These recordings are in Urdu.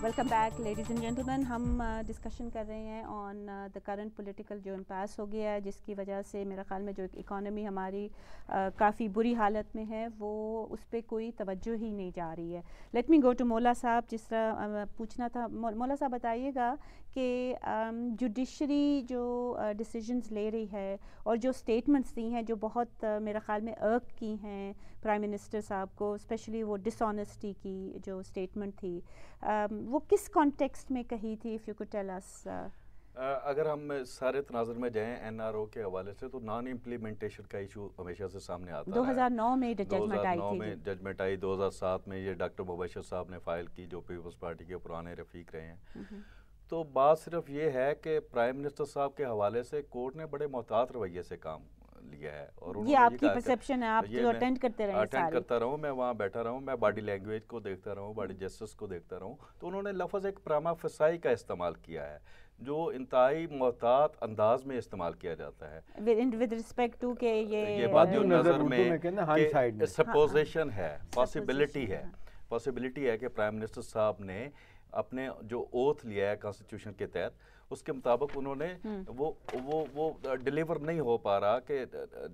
Welcome back ladies and gentlemen. ہم ڈسکشن کر رہے ہیں آن دا کرنٹ پولیٹیکل جو امپیس ہو گیا ہے، جس کی وجہ سے میرا خیال میں جو اکانومی ہماری کافی بری حالت میں ہے، وہ اس پہ کوئی توجہ ہی نہیں جا رہی ہے. لیٹ می گو ٹو مولا صاحب. جس طرح پوچھنا تھا مولا صاحب، بتائیے گا کہ جوڈیشری جو ڈیسیجنز لے رہی ہے اور جو اسٹیٹمنٹس دی ہیں جو بہت میرا خیال میں ارک کی ہیں پرائم منسٹر صاحب کو، اسپیشلی وہ ڈس آنیسٹی کی جو اسٹیٹمنٹ تھی، وہ کس کانٹیکسٹ میں کہی تھی؟ If you could tell us. اگر ہم سارے تناظر میں جائیں این آر او کے حوالے سے، تو نان امپلیمنٹیشن کا ایشو ہمیشہ سے سامنے آتا ہے. 2009 میں ججمنٹ آئی تھی. 2009 میں ججمنٹ آئی. 2007 میں یہ ڈاکٹر مبشر صاحب نے فائل کی، جو پیپلز پارٹی کے پرانے رفیق رہے ہیں. تو بات صرف یہ ہے کہ پرائم منسٹر صاحب کے حوالے سے کورٹ نے بڑے محتاط رویے سے کام لیا ہے. اور یہ آپ کی پرسیپشن ہے، آپ جو اٹینڈ کرتے رہے ہیں، اٹینڈ کرتا رہوں، میں وہاں بیٹھا رہوں، میں باڈی لینگویج کو دیکھتا رہوں، باڈی جسٹس کو دیکھتا رہوں، تو انہوں نے لفظ ایک پراما فسائی کا استعمال کیا ہے، جو انتہائی محتاط انداز میں استعمال کیا جاتا ہے ود رسپیکٹ ٹو کہ یہ بات نظر میں کہ سپوزیشن ہے، پاسبلٹی ہے کہ پرائم منسٹر صاحب نے اپنے جو اوتھ لیا ہے کانسٹیٹیوشن کے تحت، اس کے مطابق انہوں نے وہ ڈیلیور نہیں ہو پا رہا کہ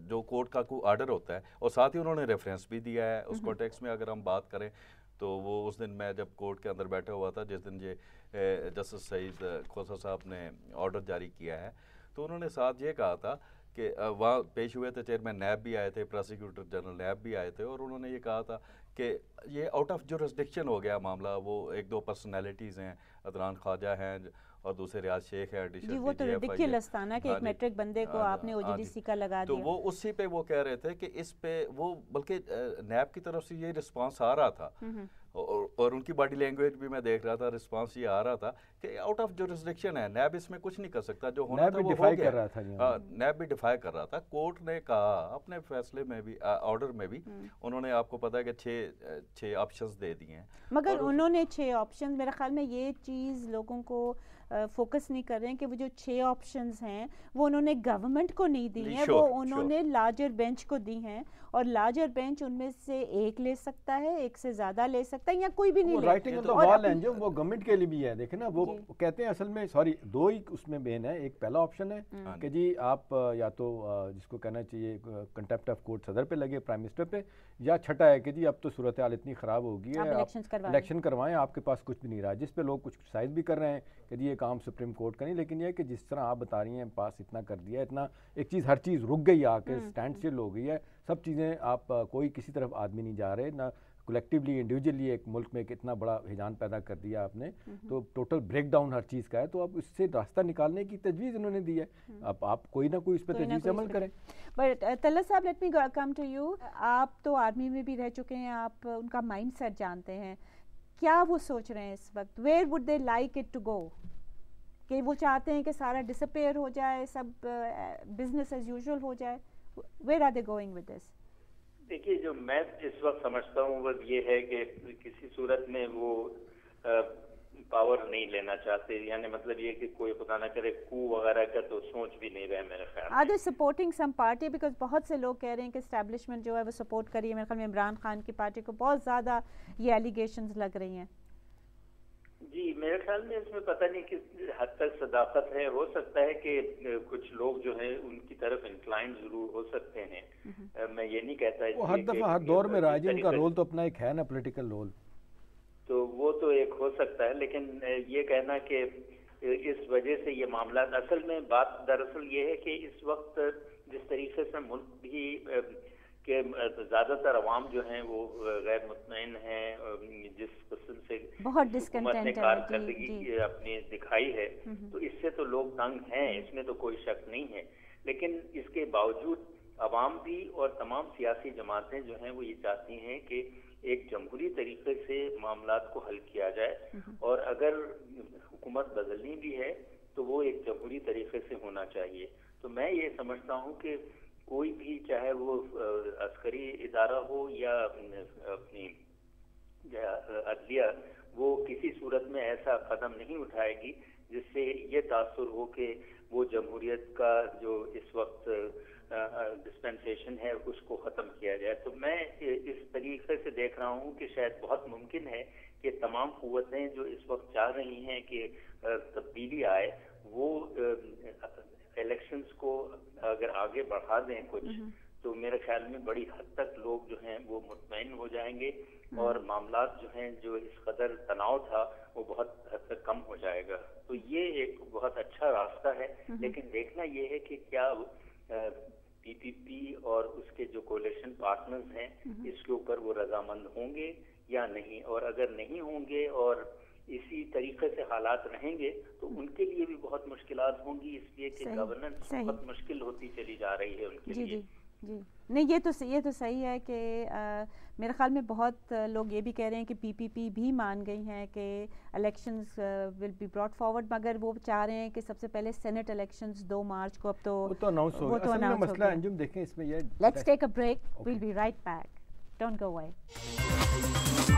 جو کورٹ کا کوئی آرڈر ہوتا ہے. اور ساتھ ہی انہوں نے ریفرنس بھی دیا ہے اس کانٹیکسٹ میں. اگر ہم بات کریں تو وہ اس دن میں جب کورٹ کے اندر بیٹھا ہوا تھا، جس دن یہ جسٹس سعید کھوسہ صاحب نے آرڈر جاری کیا ہے، تو انہوں نے ساتھ یہ کہا تھا کہ وہاں پیش ہوئے تھے چیئرمین نیب بھی آئے تھے، پروسیکیوٹر جنرل نیب بھی آئے تھے، اور انہوں نے یہ کہا تھا کہ یہ آؤٹ آف جورسڈکشن ہو گیا معاملہ. وہ ایک دو پرسنالٹیز ہیں، عدنان خواجہ ہیں اور دوسرے ریاض شیخ ہے. جی وہ تو ریڈیکولس تھا نا کہ ایک میٹرک بندے کو آپ نے او جی ڈی سی کا لگا دیا. تو وہ اسی پہ وہ کہہ رہے تھے کہ اس پہ وہ، بلکہ نیب کی طرف سے یہ رسپانس آ رہا تھا، اور ان کی باڈی لینگویج بھی میں دیکھ رہا تھا، رسپانس یہ آ رہا تھا کہ آؤٹ آف جورسڈکشن ہے، نیب اس میں کچھ نہیں کر سچتا، جو ہونا تھا وہ ہو گیا. نیب بھی ڈیفائی کر رہا تھا. کورٹ نے کہا اپنے فیصلے میں بھی، آرڈر میں بھی، انہوں نے آپ کو پتا ہے کہ 6 آپشنز دے دیے ہیں. مگر انہوں نے 6 آپشن، میرے خیال میں یہ چیز لوگوں کو فوکس نہیں کر رہے ہیں کہ وہ جو 6 آپشنز ہیں وہ انہوں نے گورنمنٹ کو نہیں دی ہیں، وہ انہوں نے لارجر بینچ کو دی ہیں، اور لارجر بینچ ان میں سے ایک لے سکتا ہے، ایک سے زیادہ لے سکتا ہے، یا کوئی بھی نہیں لے. رائٹنگ آن دا وال ہے جو وہ گورنمنٹ کے لیے بھی ہے. دیکھیں نا، وہ کہتے ہیں اصل میں، سوری، 2 ہی اس میں بین ہے. ایک پہلا آپشن ہے کہ جی آپ یا تو جس کو کہنا چاہیے کنٹیمپٹ آف کورٹ صدر پہ لگے، پرائم منسٹر پہ، یا چھٹا ہے کہ جی اب تو صورتحال اتنی خراب ہو گئی ہے، الیکشن کروائیں، آپ کے پاس کچھ بھی نہیں رہا. جس پہ لوگ کچھ کرٹیسائز بھی کر رہے ہیں کہ جی یہ کام سپریم کورٹ کا نہیں، لیکن یہ کہ جس طرح آپ بتا رہی ہیں پاس اتنا کر دیا، اتنا ایک چیز، ہر چیز رک گئی آ کے، اسٹینڈ اسٹل ہو گئی ہے سب چیزیں. آپ کوئی کسی طرف آدمی نہیں جا رہے، نہ کولیکٹیولی انڈیویجولی ایک ملک میں اتنا بڑا ہیجان پیدا کر دیا آپ نے، تو ٹوٹل بریک ڈاؤن ہر چیز کا ہے. تو اب اس سے راستہ نکالنے کی تجویز انہوں نے دی ہے. اب آپ کوئی نہ کوئی اس پہ تجویز عمل کریں. But Talat sahib, let me come to you. آپ تو آرمی میں بھی رہ چکے ہیں، آپ ان کا مائنڈ سیٹ جانتے ہیں. کیا وہ سوچ رہے ہیں اس وقت؟ Where would they like it to go? کہ وہ چاہتے ہیں کہ سارا ڈسپیئر ہو جائے، سب بزنس ایز یوزول ہو جائے؟ Where are they going with this? دیکھیے، جو میں اس وقت سمجھتا ہوں وہ یہ ہے کہ کسی صورت میں وہ پاور نہیں لینا چاہتے. یعنی مطلب یہ کہ کوئی خدا نہ کرے کو وغیرہ کا تو سوچ بھی نہیں رہے میرے خیال میں. Are they supporting some party? Because بہت سے لوگ کہہ رہے ہیں کہ اسٹیبلشمنٹ جو ہے وہ سپورٹ کری ہے. میرے خیال میں عمران خان کی پارٹی کو بہت زیادہ یہ ایلیگیشنز لگ رہی ہیں. جی میرے خیال میں اس میں پتہ نہیں کس حد تک صداقت ہے. ہو سکتا ہے کہ کچھ لوگ جو ہیں ان کی طرف انکلائنڈ ضرور ہو سکتے ہیں. میں یہ نہیں کہتا وہ ہر دفعہ ہر دور میں راجی ان کا رول تو اپنا ایک ہے نا، پولیٹیکل رول، تو وہ تو ایک ہو سکتا ہے. لیکن یہ کہنا کہ اس وجہ سے یہ معاملات، اصل میں بات دراصل یہ ہے کہ اس وقت جس طریقے سے ملک بھی کہ زیادہ تر عوام جو ہیں وہ غیر مطمئن ہیں، جس قسم سے حکومت نے کارکردگی اپنی دکھائی ہے، تو اس سے تو لوگ تنگ ہیں، اس میں تو کوئی شک نہیں ہے. لیکن اس کے باوجود عوام بھی اور تمام سیاسی جماعتیں جو ہیں وہ یہ چاہتی ہیں کہ ایک جمہوری طریقے سے معاملات کو حل کیا جائے، اور اگر حکومت بدلنی بھی ہے تو وہ ایک جمہوری طریقے سے ہونا چاہیے. تو میں یہ سمجھتا ہوں کہ کوئی بھی، چاہے وہ عسکری ادارہ ہو یا اپنی عدلیہ، وہ کسی صورت میں ایسا قدم نہیں اٹھائے گی جس سے یہ تاثر ہو کہ وہ جمہوریت کا جو اس وقت ڈسپینسیشن ہے اس کو ختم کیا جائے. تو میں اس طریقے سے دیکھ رہا ہوں کہ شاید بہت ممکن ہے کہ تمام قوتیں جو اس وقت چاہ رہی ہیں کہ تبدیلی آئے وہ الیکشنز کو اگر آگے بڑھا دیں کچھ تو میرے خیال میں بڑی حد تک لوگ جو ہیں وہ مطمئن ہو جائیں گے اور معاملات جو ہیں جو اس قدر تناؤ تھا وہ بہت حد تک کم ہو جائے گا. تو یہ ایک بہت اچھا راستہ ہے, لیکن دیکھنا یہ ہے کہ کیا پی پی پی اور اس کے جو کولیشن پارٹنرز ہیں اس کے اوپر وہ رضامند ہوں گے یا نہیں, اور اگر نہیں ہوں گے اور اسی طریقے سے حالات رہیں گے تو ان کے لیے بھی بہت مشکلات ہوں گی, اس لیے کہ گورننس بہت مشکل ہوتی چلی جا رہی ہے ان کے لیے. جی نہیں, یہ تو صحیح ہے کہ میرے خیال میں بہت لوگ یہ بھی کہہ رہے ہیں کہ پی پی پی بھی مان گئی ہیں کہ elections will be brought forward, مگر وہ چاہ رہے ہیں کہ سب سے پہلے سینٹ الیکشنز 2 مارچ کو, اب تو وہ تو اناؤنس ہو گیا. اصل میں مسئلہ انجم دیکھیں اس میں یہ, let's take a break, we'll be right back, don't go away.